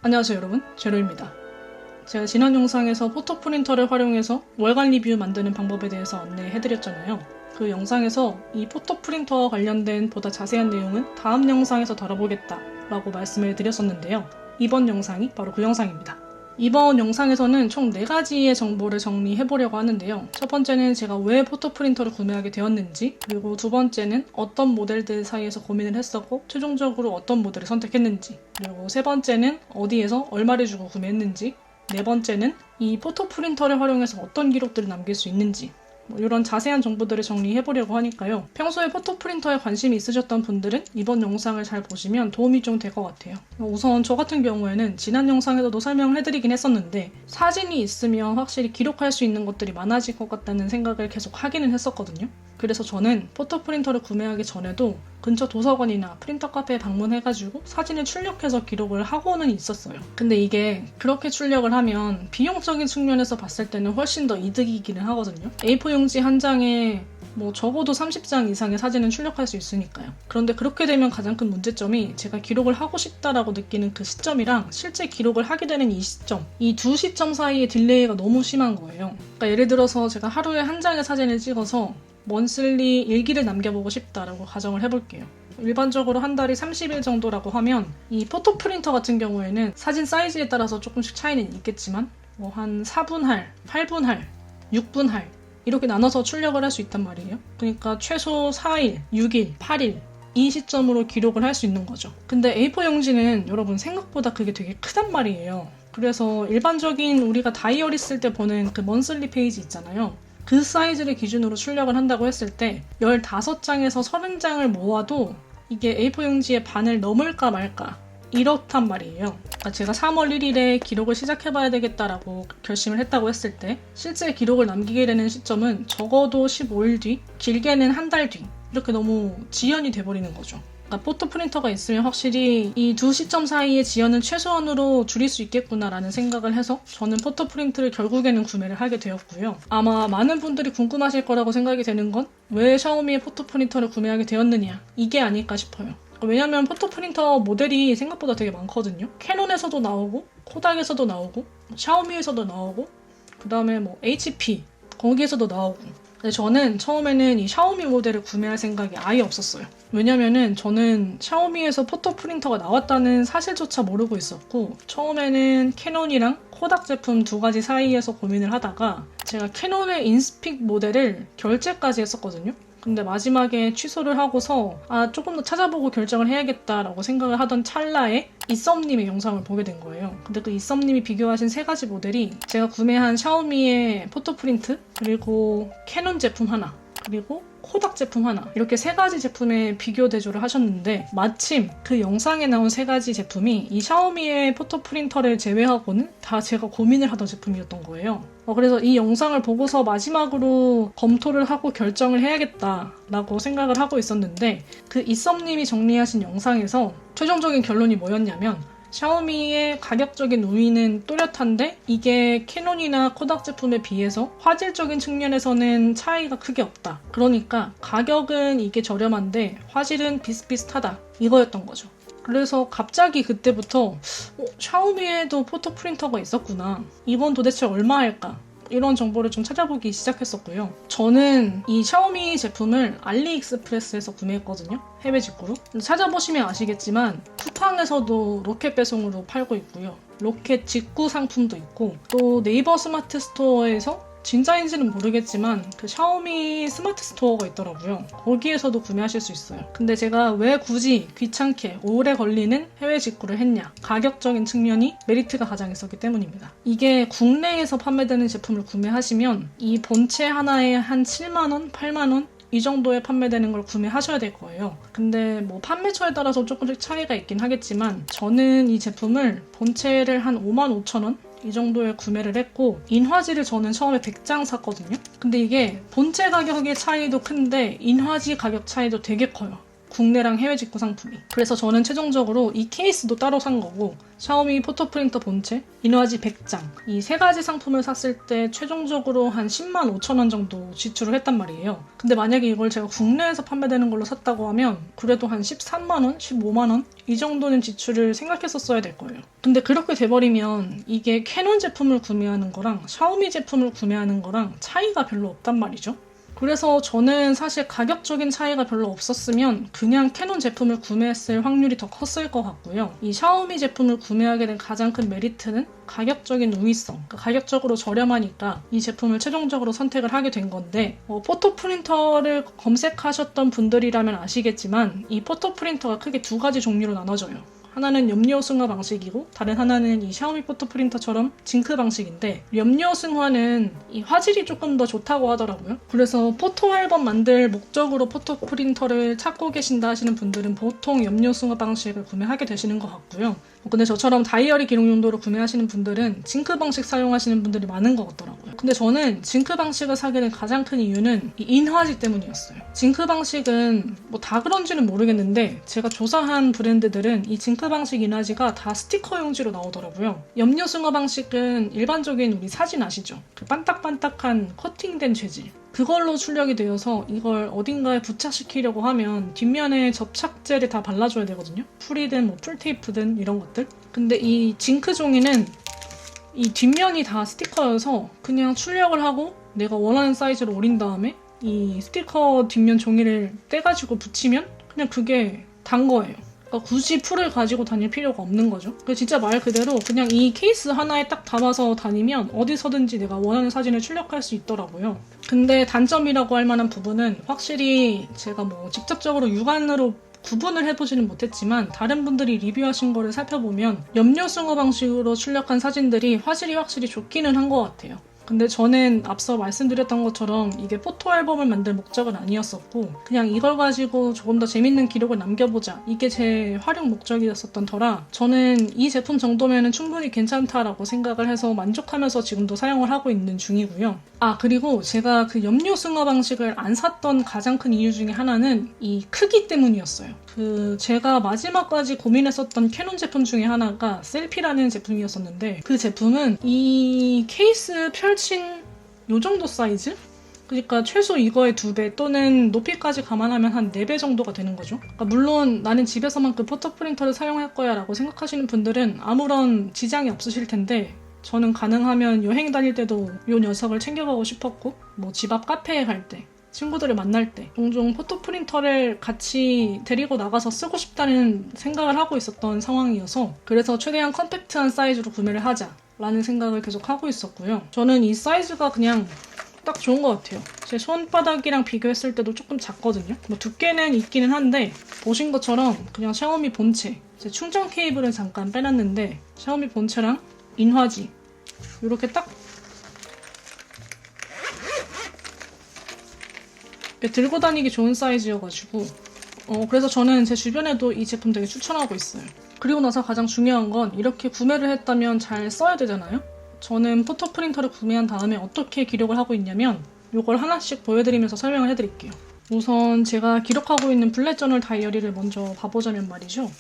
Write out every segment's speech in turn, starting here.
안녕하세요 여러분, 제로입니다. 제가 지난 영상에서 포토 프린터를 활용해서 월간 리뷰 만드는 방법에 대해서 안내해드렸잖아요. 그 영상에서 이 포토 프린터와 관련된 보다 자세한 내용은 다음 영상에서 다뤄보겠다 라고 말씀을 드렸었는데요. 이번 영상이 바로 그 영상입니다. 이번 영상에서는 총 4가지의 정보를 정리해보려고 하는데요. 첫 번째는 제가 왜 포토 프린터를 구매하게 되었는지, 그리고 두 번째는 어떤 모델들 사이에서 고민을 했었고 최종적으로 어떤 모델을 선택했는지, 그리고 세 번째는 어디에서 얼마를 주고 구매했는지, 네 번째는 이 포토 프린터를 활용해서 어떤 기록들을 남길 수 있는지, 이런 자세한 정보들을 정리해보려고 하니까요. 평소에 포토 프린터에 관심이 있으셨던 분들은 이번 영상을 잘 보시면 도움이 좀 될 것 같아요. 우선 저 같은 경우에는 지난 영상에서도 설명을 해드리긴 했었는데 사진이 있으면 확실히 기록할 수 있는 것들이 많아질 것 같다는 생각을 계속 하기는 했었거든요. 그래서 저는 포토 프린터를 구매하기 전에도 근처 도서관이나 프린터 카페에 방문해가지고 사진을 출력해서 기록을 하고는 있었어요. 근데 이게 그렇게 출력을 하면 비용적인 측면에서 봤을 때는 훨씬 더 이득이기는 하거든요. A4 용지 한 장에 적어도 30장 이상의 사진은 출력할 수 있으니까요. 그런데 그렇게 되면 가장 큰 문제점이 제가 기록을 하고 싶다라고 느끼는 그 시점이랑 실제 기록을 하게 되는 이 시점, 이 두 시점 사이의 딜레이가 너무 심한 거예요. 그러니까 예를 들어서 제가 하루에 한 장의 사진을 찍어서 먼슬리 일기를 남겨보고 싶다라고 가정을 해볼게요. 일반적으로 한 달이 30일 정도라고 하면 이 포토 프린터 같은 경우에는 사진 사이즈에 따라서 조금씩 차이는 있겠지만 한 4분할, 8분할, 6분할 이렇게 나눠서 출력을 할 수 있단 말이에요. 그러니까 최소 4일, 6일, 8일 이 시점으로 기록을 할 수 있는 거죠. 근데 A4 용지는 여러분 생각보다 그게 되게 크단 말이에요. 그래서 일반적인 우리가 다이어리 쓸 때 보는 그 먼슬리 페이지 있잖아요. 그 사이즈를 기준으로 출력을 한다고 했을 때 15장에서 30장을 모아도 이게 A4 용지의 반을 넘을까 말까 이렇단 말이에요. 그러니까 제가 3월 1일에 기록을 시작해봐야 되겠다라고 결심을 했다고 했을 때 실제 기록을 남기게 되는 시점은 적어도 15일 뒤, 길게는 한 달 뒤 이렇게 너무 지연이 돼버리는 거죠. 그러니까 포토 프린터가 있으면 확실히 이 두 시점 사이의 지연은 최소한으로 줄일 수 있겠구나라는 생각을 해서 저는 포토 프린트를 결국에는 구매를 하게 되었고요. 아마 많은 분들이 궁금하실 거라고 생각이 되는 건 왜 샤오미의 포토 프린터를 구매하게 되었느냐 이게 아닐까 싶어요. 왜냐면 포토 프린터 모델이 생각보다 되게 많거든요. 캐논에서도 나오고 코닥에서도 나오고 샤오미에서도 나오고 그 다음에 HP 거기에서도 나오고. 근데 저는 처음에는 이 샤오미 모델을 구매할 생각이 아예 없었어요. 왜냐면은 저는 샤오미에서 포토 프린터가 나왔다는 사실조차 모르고 있었고 처음에는 캐논이랑 코닥 제품 두 가지 사이에서 고민을 하다가 제가 캐논의 인스픽 모델을 결제까지 했었거든요. 근데 마지막에 취소를 하고서 조금 더 찾아보고 결정을 해야겠다라고 생각을 하던 찰나에 이썸님의 영상을 보게 된 거예요. 근데 그 이썸님이 비교하신 3가지 모델이 제가 구매한 샤오미의 포토 프린트, 그리고 캐논 제품 하나, 그리고 코닥 제품 하나 이렇게 3가지 제품의 비교 대조를 하셨는데 마침 그 영상에 나온 3가지 제품이 이 샤오미의 포토 프린터를 제외하고는 다 제가 고민을 하던 제품이었던 거예요. 그래서 이 영상을 보고서 마지막으로 검토를 하고 결정을 해야겠다라고 생각을 하고 있었는데 그 이썸님이 정리하신 영상에서 최종적인 결론이 뭐였냐면 샤오미의 가격적인 우위는 뚜렷한데 이게 캐논이나 코닥 제품에 비해서 화질적인 측면에서는 차이가 크게 없다. 그러니까 가격은 이게 저렴한데 화질은 비슷비슷하다. 이거였던 거죠. 그래서 갑자기 그때부터 샤오미에도 포토 프린터가 있었구나. 이건 도대체 얼마 할까? 이런 정보를 좀 찾아보기 시작했었고요. 저는 이 샤오미 제품을 알리익스프레스에서 구매했거든요. 해외 직구로. 찾아보시면 아시겠지만 쿠팡에서도 로켓 배송으로 팔고 있고요. 로켓 직구 상품도 있고 또 네이버 스마트 스토어에서 진짜인지는 모르겠지만 그 샤오미 스마트 스토어가 있더라고요. 거기에서도 구매하실 수 있어요. 근데 제가 왜 굳이 귀찮게 오래 걸리는 해외 직구를 했냐? 가격적인 측면이 메리트가 가장 있었기 때문입니다. 이게 국내에서 판매되는 제품을 구매하시면 이 본체 하나에 한 7만원, 8만원 이 정도에 판매되는 걸 구매하셔야 될 거예요. 근데 판매처에 따라서 조금씩 차이가 있긴 하겠지만 저는 이 제품을 본체를 한 55,000원? 이 정도에 구매를 했고 인화지를 저는 처음에 100장 샀거든요. 근데 이게 본체 가격의 차이도 큰데 인화지 가격 차이도 되게 커요. 국내랑 해외 직구 상품이. 그래서 저는 최종적으로 이 케이스도 따로 산 거고 샤오미 포토 프린터 본체, 인화지 100장 이 세 가지 상품을 샀을 때 최종적으로 한 10만 5천 원 정도 지출을 했단 말이에요. 근데 만약에 이걸 제가 국내에서 판매되는 걸로 샀다고 하면 그래도 한 13만 원, 15만 원? 이 정도는 지출을 생각했었어야 될 거예요. 근데 그렇게 돼버리면 이게 캐논 제품을 구매하는 거랑 샤오미 제품을 구매하는 거랑 차이가 별로 없단 말이죠. 그래서 저는 사실 가격적인 차이가 별로 없었으면 그냥 캐논 제품을 구매했을 확률이 더 컸을 것 같고요. 이 샤오미 제품을 구매하게 된 가장 큰 메리트는 가격적인 우위성, 그러니까 가격적으로 저렴하니까 이 제품을 최종적으로 선택을 하게 된 건데 포토 프린터를 검색하셨던 분들이라면 아시겠지만 이 포토 프린터가 크게 두 가지 종류로 나눠져요. 하나는 염료 승화 방식이고 다른 하나는 이 샤오미 포토 프린터처럼 징크 방식인데 염료 승화는 이 화질이 조금 더 좋다고 하더라고요. 그래서 포토 앨범 만들 목적으로 포토 프린터를 찾고 계신다 하시는 분들은 보통 염료 승화 방식을 구매하게 되시는 것 같고요. 근데 저처럼 다이어리 기록 용도로 구매하시는 분들은 징크 방식 사용하시는 분들이 많은 것 같더라고요. 근데 저는 징크 방식을 사게 된 가장 큰 이유는 이 인화지 때문이었어요. 징크 방식은 뭐 다 그런지는 모르겠는데 제가 조사한 브랜드들은 이 징크 방식 인화지가 다 스티커 용지로 나오더라고요. 염료 승화 방식은 일반적인 우리 사진 아시죠? 그 반딱반딱한 커팅된 재질. 그걸로 출력이 되어서 이걸 어딘가에 부착시키려고 하면 뒷면에 접착제를 다 발라줘야 되거든요. 풀이든 뭐 풀테이프든 이런 것들. 근데 이 징크 종이는 이 뒷면이 다 스티커여서 그냥 출력을 하고 내가 원하는 사이즈로 오린 다음에 이 스티커 뒷면 종이를 떼가지고 붙이면 그냥 그게 단 거예요. 그러니까 굳이 풀을 가지고 다닐 필요가 없는 거죠. 진짜 말 그대로 그냥 이 케이스 하나에 딱 담아서 다니면 어디서든지 내가 원하는 사진을 출력할 수 있더라고요. 근데 단점이라고 할 만한 부분은 확실히 제가 뭐 직접적으로 육안으로 구분을 해보지는 못했지만 다른 분들이 리뷰하신 거를 살펴보면 염료 승화 방식으로 출력한 사진들이 화질이 확실히 좋기는 한 것 같아요. 근데 저는 앞서 말씀드렸던 것처럼 이게 포토 앨범을 만들 목적은 아니었었고 그냥 이걸 가지고 조금 더 재밌는 기록을 남겨보자 이게 제 활용 목적이었었던 터라 저는 이 제품 정도면 충분히 괜찮다라고 생각을 해서 만족하면서 지금도 사용을 하고 있는 중이고요. 그리고 제가 그 염료 승화 방식을 안 샀던 가장 큰 이유 중에 하나는 이 크기 때문이었어요. 제가 마지막까지 고민했었던 캐논 제품 중에 하나가 셀피라는 제품이었었는데 그 제품은 이 케이스 펼친 요 정도 사이즈? 그러니까 최소 이거의 2배 또는 높이까지 감안하면 한 4배 정도가 되는 거죠. 그러니까 물론 나는 집에서만 그 포토 프린터를 사용할 거야 라고 생각하시는 분들은 아무런 지장이 없으실 텐데 저는 가능하면 여행 다닐 때도 이 녀석을 챙겨가고 싶었고 뭐 집 앞 카페에 갈 때 친구들을 만날 때 종종 포토 프린터를 같이 데리고 나가서 쓰고 싶다는 생각을 하고 있었던 상황이어서 그래서 최대한 컴팩트한 사이즈로 구매를 하자라는 생각을 계속 하고 있었고요. 저는 이 사이즈가 그냥 딱 좋은 것 같아요. 제 손바닥이랑 비교했을 때도 조금 작거든요. 뭐 두께는 있기는 한데 보신 것처럼 그냥 샤오미 본체 제 충전 케이블을 잠깐 빼놨는데 샤오미 본체랑 인화지 이렇게 딱 들고 다니기 좋은 사이즈여가지고 그래서 저는 제 주변에도 이 제품 되게 추천하고 있어요. 그리고 나서 가장 중요한 건 이렇게 구매를 했다면 잘 써야 되잖아요. 저는 포토 프린터를 구매한 다음에 어떻게 기록을 하고 있냐면 이걸 하나씩 보여드리면서 설명을 해드릴게요. 우선 제가 기록하고 있는 블랙 저널 다이어리를 먼저 봐보자면 말이죠.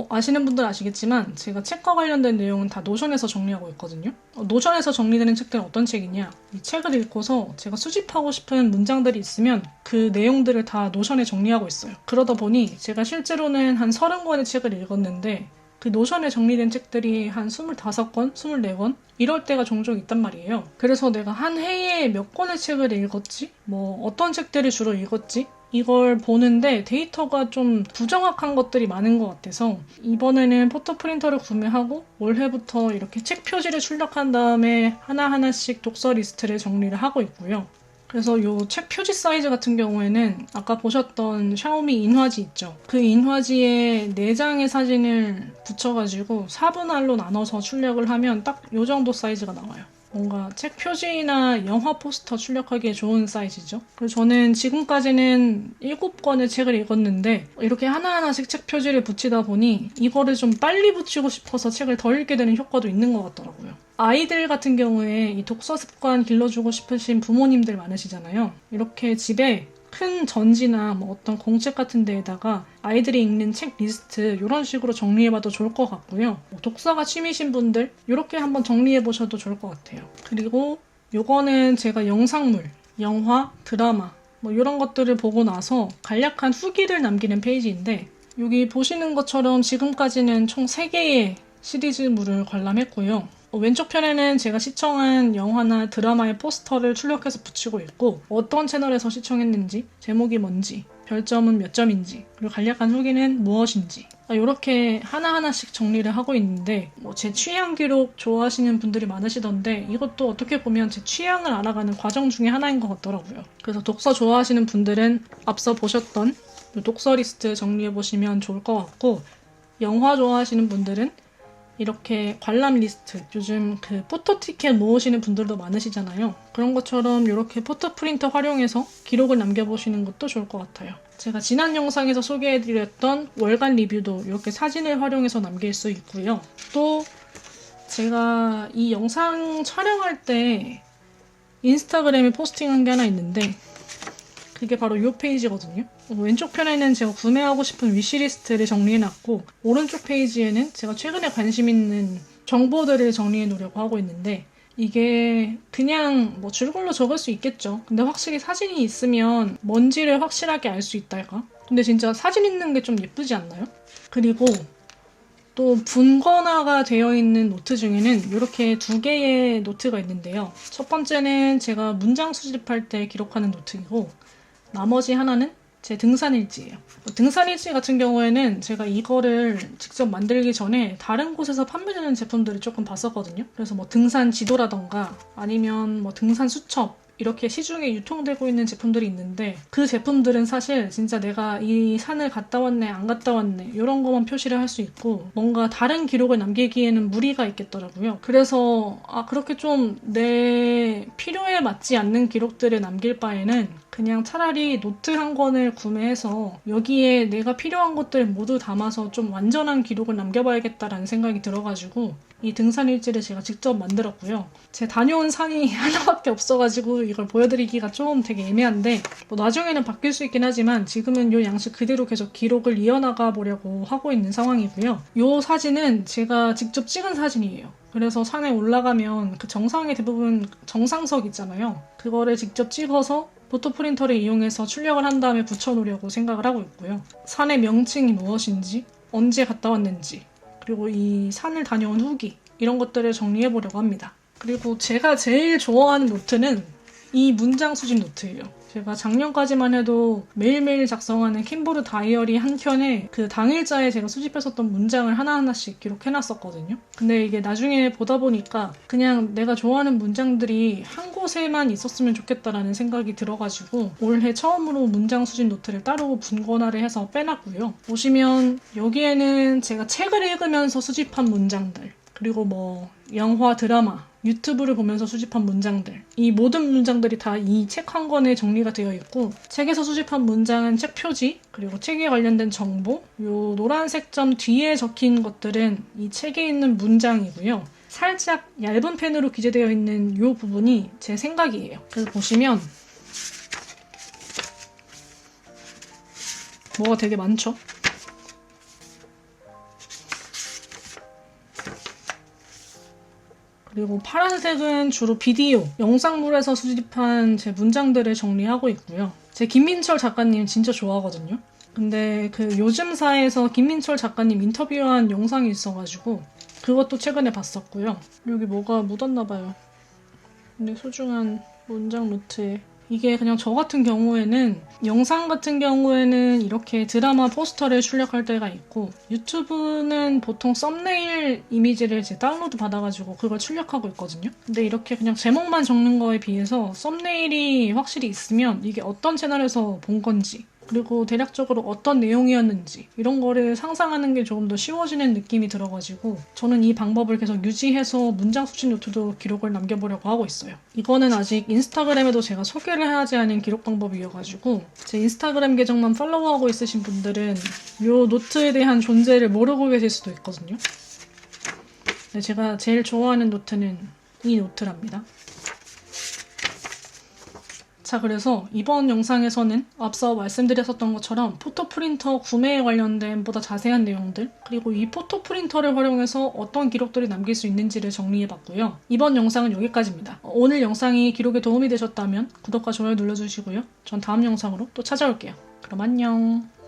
아시는 분들 아시겠지만 제가 책과 관련된 내용은 다 노션에서 정리하고 있거든요. 노션에서 정리되는 책들은 어떤 책이냐? 이 책을 읽고서 제가 수집하고 싶은 문장들이 있으면 그 내용들을 다 노션에 정리하고 있어요. 그러다 보니 제가 실제로는 한 30권의 책을 읽었는데 그 노션에 정리된 책들이 한 25권, 24권 이럴 때가 종종 있단 말이에요. 그래서 내가 한 해에 몇 권의 책을 읽었지? 뭐 어떤 책들을 주로 읽었지? 이걸 보는데 데이터가 좀 부정확한 것들이 많은 것 같아서 이번에는 포토 프린터를 구매하고 올해부터 이렇게 책 표지를 출력한 다음에 하나하나씩 독서 리스트를 정리를 하고 있고요. 그래서 이 책 표지 사이즈 같은 경우에는 아까 보셨던 샤오미 인화지 있죠? 그 인화지에 4장의 사진을 붙여가지고 4분할로 나눠서 출력을 하면 딱 이 정도 사이즈가 나와요. 뭔가 책 표지나 영화 포스터 출력하기에 좋은 사이즈죠. 그래서 저는 지금까지는 7권의 책을 읽었는데 이렇게 하나하나씩 책 표지를 붙이다 보니 이거를 좀 빨리 붙이고 싶어서 책을 더 읽게 되는 효과도 있는 것 같더라고요. 아이들 같은 경우에 이 독서 습관 길러주고 싶으신 부모님들 많으시잖아요. 이렇게 집에 큰 전지나 뭐 어떤 공책 같은 데에다가 아이들이 읽는 책 리스트 이런 식으로 정리해봐도 좋을 것 같고요. 뭐 독서가 취미신 분들 이렇게 한번 정리해보셔도 좋을 것 같아요. 그리고 요거는 제가 영상물, 영화, 드라마 뭐 이런 것들을 보고 나서 간략한 후기를 남기는 페이지인데 여기 보시는 것처럼 지금까지는 총 3개의 시리즈물을 관람했고요. 왼쪽 편에는 제가 시청한 영화나 드라마의 포스터를 출력해서 붙이고 있고 어떤 채널에서 시청했는지, 제목이 뭔지, 별점은 몇 점인지, 그리고 간략한 후기는 무엇인지 이렇게 하나하나씩 정리를 하고 있는데 제 취향 기록 좋아하시는 분들이 많으시던데 이것도 어떻게 보면 제 취향을 알아가는 과정 중에 하나인 것 같더라고요. 그래서 독서 좋아하시는 분들은 앞서 보셨던 독서 리스트 정리해보시면 좋을 것 같고 영화 좋아하시는 분들은 이렇게 관람 리스트, 요즘 그 포토 티켓 모으시는 분들도 많으시잖아요. 그런 것처럼 이렇게 포토 프린터 활용해서 기록을 남겨보시는 것도 좋을 것 같아요. 제가 지난 영상에서 소개해드렸던 월간 리뷰도 이렇게 사진을 활용해서 남길 수 있고요. 또 제가 이 영상 촬영할 때 인스타그램에 포스팅한 게 하나 있는데 그게 바로 이 페이지거든요. 왼쪽 편에는 제가 구매하고 싶은 위시리스트를 정리해놨고 오른쪽 페이지에는 제가 최근에 관심 있는 정보들을 정리해 놓으려고 하고 있는데 이게 그냥 뭐 줄글로 적을 수 있겠죠. 근데 확실히 사진이 있으면 뭔지를 확실하게 알 수 있달까? 근데 진짜 사진 있는 게 좀 예쁘지 않나요? 그리고 또 분권화가 되어 있는 노트 중에는 이렇게 2개의 노트가 있는데요. 첫 번째는 제가 문장 수집할 때 기록하는 노트이고 나머지 하나는 제 등산일지예요. 등산일지 같은 경우에는 제가 이거를 직접 만들기 전에 다른 곳에서 판매되는 제품들을 조금 봤었거든요. 그래서 뭐 등산 지도라던가 아니면 뭐 등산 수첩 이렇게 시중에 유통되고 있는 제품들이 있는데 그 제품들은 사실 진짜 내가 이 산을 갔다 왔네 안 갔다 왔네 이런 것만 표시를 할 수 있고 뭔가 다른 기록을 남기기에는 무리가 있겠더라고요. 그래서 그렇게 좀 내 필요에 맞지 않는 기록들을 남길 바에는 그냥 차라리 노트 한 권을 구매해서 여기에 내가 필요한 것들 모두 담아서 좀 완전한 기록을 남겨봐야겠다라는 생각이 들어가지고 이 등산 일지를 제가 직접 만들었고요. 제 다녀온 산이 하나밖에 없어가지고 이걸 보여드리기가 좀 되게 애매한데 뭐 나중에는 바뀔 수 있긴 하지만 지금은 이 양식 그대로 계속 기록을 이어나가 보려고 하고 있는 상황이고요. 이 사진은 제가 직접 찍은 사진이에요. 그래서 산에 올라가면 그 정상에 대부분 정상석 있잖아요. 그거를 직접 찍어서 포토 프린터를 이용해서 출력을 한 다음에 붙여놓으려고 생각을 하고 있고요. 산의 명칭이 무엇인지, 언제 갔다 왔는지, 그리고 이 산을 다녀온 후기 이런 것들을 정리해보려고 합니다. 그리고 제가 제일 좋아하는 노트는 이 문장 수집 노트예요. 제가 작년까지만 해도 매일매일 작성하는 캔버드 다이어리 한 켠에 그 당일자에 제가 수집했었던 문장을 하나하나씩 기록해놨었거든요. 근데 이게 나중에 보다 보니까 그냥 내가 좋아하는 문장들이 한 곳에만 있었으면 좋겠다라는 생각이 들어가지고 올해 처음으로 문장 수집 노트를 따로 분권화를 해서 빼놨고요. 보시면 여기에는 제가 책을 읽으면서 수집한 문장들 그리고 뭐 영화, 드라마, 유튜브를 보면서 수집한 문장들 이 모든 문장들이 다 이 책 한 권에 정리가 되어 있고 책에서 수집한 문장은 책 표지 그리고 책에 관련된 정보 요 노란색 점 뒤에 적힌 것들은 이 책에 있는 문장이고요. 살짝 얇은 펜으로 기재되어 있는 요 부분이 제 생각이에요. 그래서 보시면 뭐가 되게 많죠? 그리고 파란색은 주로 비디오, 영상물에서 수집한 제 문장들을 정리하고 있고요. 제 김민철 작가님 진짜 좋아하거든요. 근데 그 요즘사에서 김민철 작가님 인터뷰한 영상이 있어가지고 그것도 최근에 봤었고요. 여기 뭐가 묻었나봐요. 근데 소중한 문장 노트에 이게 그냥 저 같은 경우에는 영상 같은 경우에는 이렇게 드라마 포스터를 출력할 때가 있고 유튜브는 보통 썸네일 이미지를 이제 다운로드 받아가지고 그걸 출력하고 있거든요. 근데 이렇게 그냥 제목만 적는 거에 비해서 썸네일이 확실히 있으면 이게 어떤 채널에서 본 건지 그리고 대략적으로 어떤 내용이었는지 이런 거를 상상하는 게 조금 더 쉬워지는 느낌이 들어가지고 저는 이 방법을 계속 유지해서 문장 수집 노트도 기록을 남겨보려고 하고 있어요. 이거는 아직 인스타그램에도 제가 소개를 하지 않은 기록 방법이어가지고 제 인스타그램 계정만 팔로우하고 있으신 분들은 이 노트에 대한 존재를 모르고 계실 수도 있거든요. 근데 제가 제일 좋아하는 노트는 이 노트랍니다. 자, 그래서 이번 영상에서는 앞서 말씀드렸었던 것처럼 포토 프린터 구매에 관련된 보다 자세한 내용들, 그리고 이 포토 프린터를 활용해서 어떤 기록들을 남길 수 있는지를 정리해봤고요. 이번 영상은 여기까지입니다. 오늘 영상이 기록에 도움이 되셨다면 구독과 좋아요 눌러주시고요. 전 다음 영상으로 또 찾아올게요. 그럼 안녕.